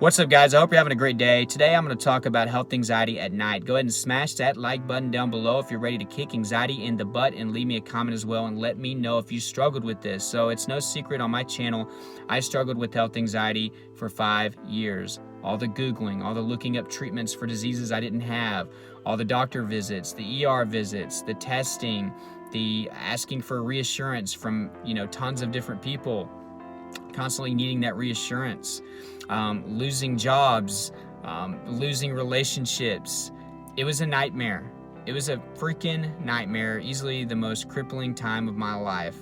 What's up, guys? I hope you're having a great day. Today I'm going to talk about health anxiety at night. Go ahead and smash that like button down below if you're ready to kick anxiety in the butt, and leave me a comment as well and let me know if you struggled with this. So it's no secret on my channel, I struggled with health anxiety for 5 years. All the Googling, all the looking up treatments for diseases I didn't have, all the doctor visits, the ER visits, the testing, the asking for reassurance from, tons of different people, constantly needing that reassurance, losing jobs, losing relationships. It was a nightmare. It was a freaking nightmare, easily the most crippling time of my life.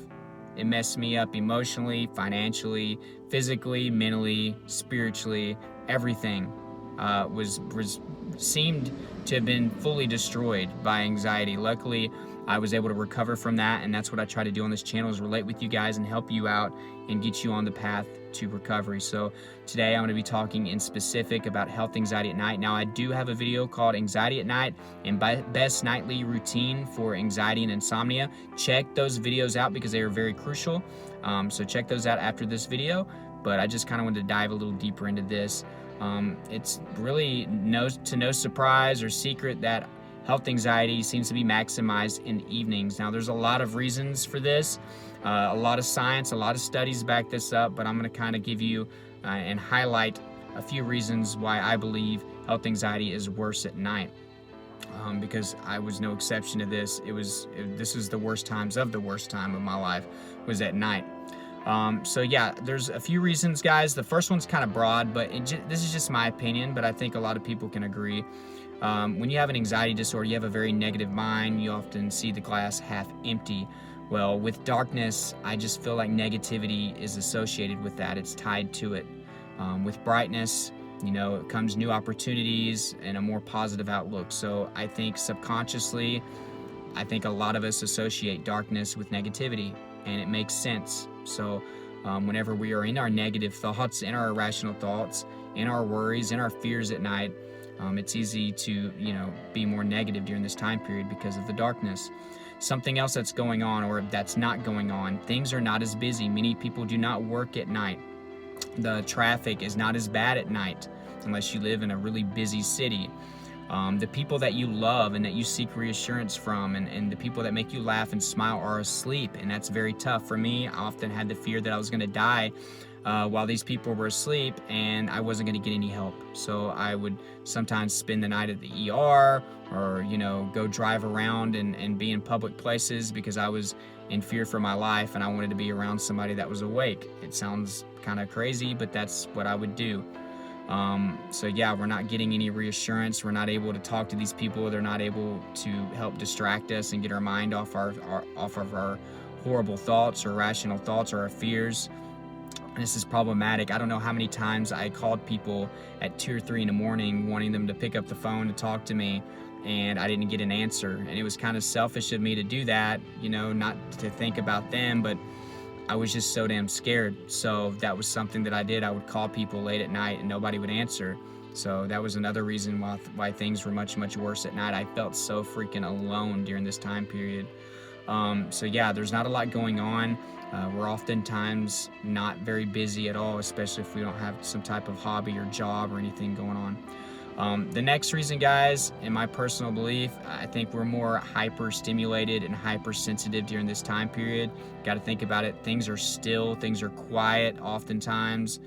It messed me up emotionally, financially, physically, mentally, spiritually. Everything seemed to have been fully destroyed by anxiety. Luckily, I was able to recover from that, and that's what I try to do on this channel, is relate with you guys and help you out and get you on the path to recovery. So today I'm going to be talking in specific about health anxiety at night. Now, I do have a video called Anxiety at Night and Best Nightly Routine for Anxiety and Insomnia. Check those videos out because they are very crucial. So check those out after this video, but I just kind of wanted to dive a little deeper into this. It's really no surprise or secret that health anxiety seems to be maximized in the evenings. Now, there's a lot of reasons for this, a lot of science, a lot of studies back this up, but I'm going to kind of give you and highlight a few reasons why I believe health anxiety is worse at night. Because I was no exception to this. This is the worst times of the worst time of my life was at night. So yeah, there's a few reasons, guys. The first one's kind of broad, but this is just my opinion, but I think a lot of people can agree. When you have an anxiety disorder, you have a very negative mind. You often see the glass half empty. Well, with darkness, I just feel like negativity is associated with that. It's tied to it. With brightness, it comes new opportunities and a more positive outlook. So I think subconsciously, a lot of us associate darkness with negativity, and it makes sense. So whenever we are in our negative thoughts, in our irrational thoughts, in our worries, in our fears at night, it's easy to, be more negative during this time period because of the darkness. Something else that's going on, or that's not going on, things are not as busy. Many people do not work at night. The traffic is not as bad at night unless you live in a really busy city. The people that you love and that you seek reassurance from, and the people that make you laugh and smile, are asleep, and that's very tough. For me, I often had the fear that I was going to die while these people were asleep, and I wasn't going to get any help. So I would sometimes spend the night at the ER, or go drive around and be in public places because I was in fear for my life and I wanted to be around somebody that was awake. It sounds kind of crazy, but that's what I would do. So yeah, we're not getting any reassurance. We're not able to talk to these people. They're not able to help distract us and get our mind off of our horrible thoughts or irrational thoughts or our fears. And this is problematic. I don't know how many times I called people at 2 or 3 in the morning wanting them to pick up the phone to talk to me, and I didn't get an answer. And it was kind of selfish of me to do that, not to think about them, but I was just so damn scared. So that was something that I did. I would call people late at night and nobody would answer. So that was another reason why things were much, much worse at night. I felt so freaking alone during this time period. So yeah, there's not a lot going on. We're oftentimes not very busy at all, especially if we don't have some type of hobby or job or anything going on. The next reason, guys, in my personal belief, I think we're more hyper-stimulated and hypersensitive during this time period. Got to think about it. Things are still, things are quiet oftentimes.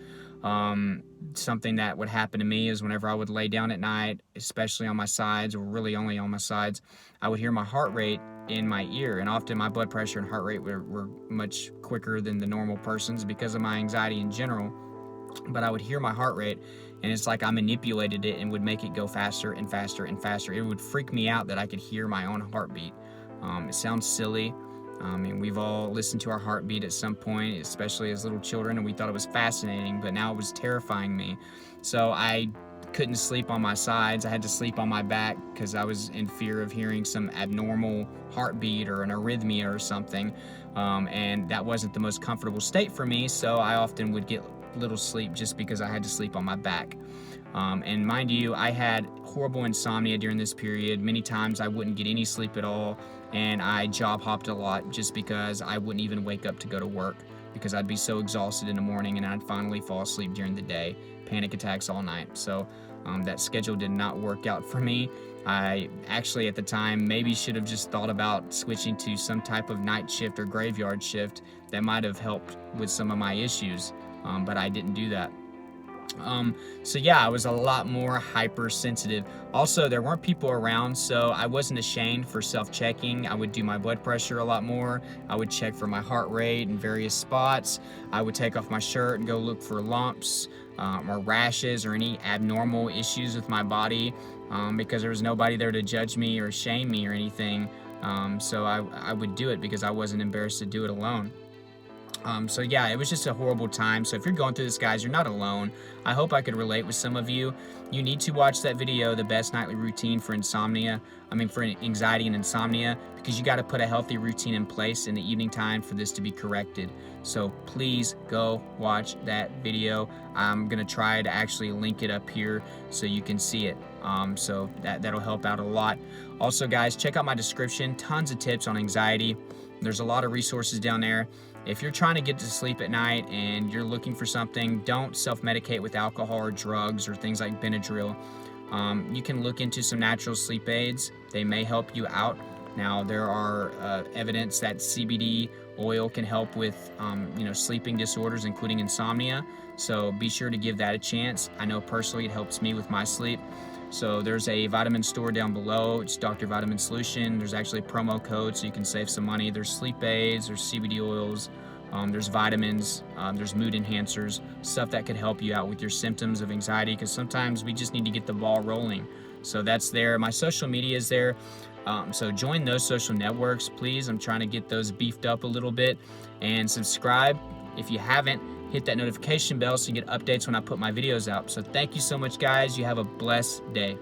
Something that would happen to me is whenever I would lay down at night, especially on my sides, or really only on my sides, I would hear my heart rate in my ear, and often my blood pressure and heart rate were much quicker than the normal person's because of my anxiety in general. But I would hear my heart rate, and it's like I manipulated it and would make it go faster and faster and faster. It would freak me out that I could hear my own heartbeat. It sounds silly, and we've all listened to our heartbeat at some point, especially as little children, and we thought it was fascinating, but now it was terrifying me. So I couldn't sleep on my sides. I had to sleep on my back because I was in fear of hearing some abnormal heartbeat or an arrhythmia or something, and that wasn't the most comfortable state for me, so I often would get little sleep just because I had to sleep on my back. And mind you, I had horrible insomnia during this period. Many times I wouldn't get any sleep at all, and I job hopped a lot just because I wouldn't even wake up to go to work. because I'd be so exhausted in the morning and I'd finally fall asleep during the day. Panic attacks all night. So that schedule did not work out for me. I actually at the time maybe should have just thought about switching to some type of night shift or graveyard shift that might have helped with some of my issues, but I didn't do that. So yeah, I was a lot more hypersensitive. Also, there weren't people around, so I wasn't ashamed for self-checking. I would do my blood pressure a lot more. I would check for my heart rate in various spots. I would take off my shirt and go look for lumps or rashes or any abnormal issues with my body, because there was nobody there to judge me or shame me or anything. So I would do it because I wasn't embarrassed to do it alone. So yeah, it was just a horrible time. So if you're going through this, guys, you're not alone. I hope I could relate with some of you. You need to watch that video, The Best Nightly Routine for for Anxiety and Insomnia, because you got to put a healthy routine in place in the evening time for this to be corrected. So please go watch that video. I'm going to try to actually link it up here so you can see it. So that'll help out a lot. Also, guys, check out my description. Tons of tips on anxiety. There's a lot of resources down there. If you're trying to get to sleep at night and you're looking for something, don't self-medicate with alcohol or drugs or things like Benadryl. You can look into some natural sleep aids. They may help you out. Now, there are evidence that CBD oil can help with sleeping disorders, including insomnia. So be sure to give that a chance. I know personally it helps me with my sleep. So there's a vitamin store down below. It's Dr. Vitamin Solution. There's actually a promo code so you can save some money. There's sleep aids, there's CBD oils, there's vitamins, there's mood enhancers, stuff that could help you out with your symptoms of anxiety, because sometimes we just need to get the ball rolling. So that's there. My social media is there. So join those social networks, please. I'm trying to get those beefed up a little bit. And subscribe if you haven't. Hit that notification bell so you get updates when I put my videos out. So thank you so much, guys. You have a blessed day.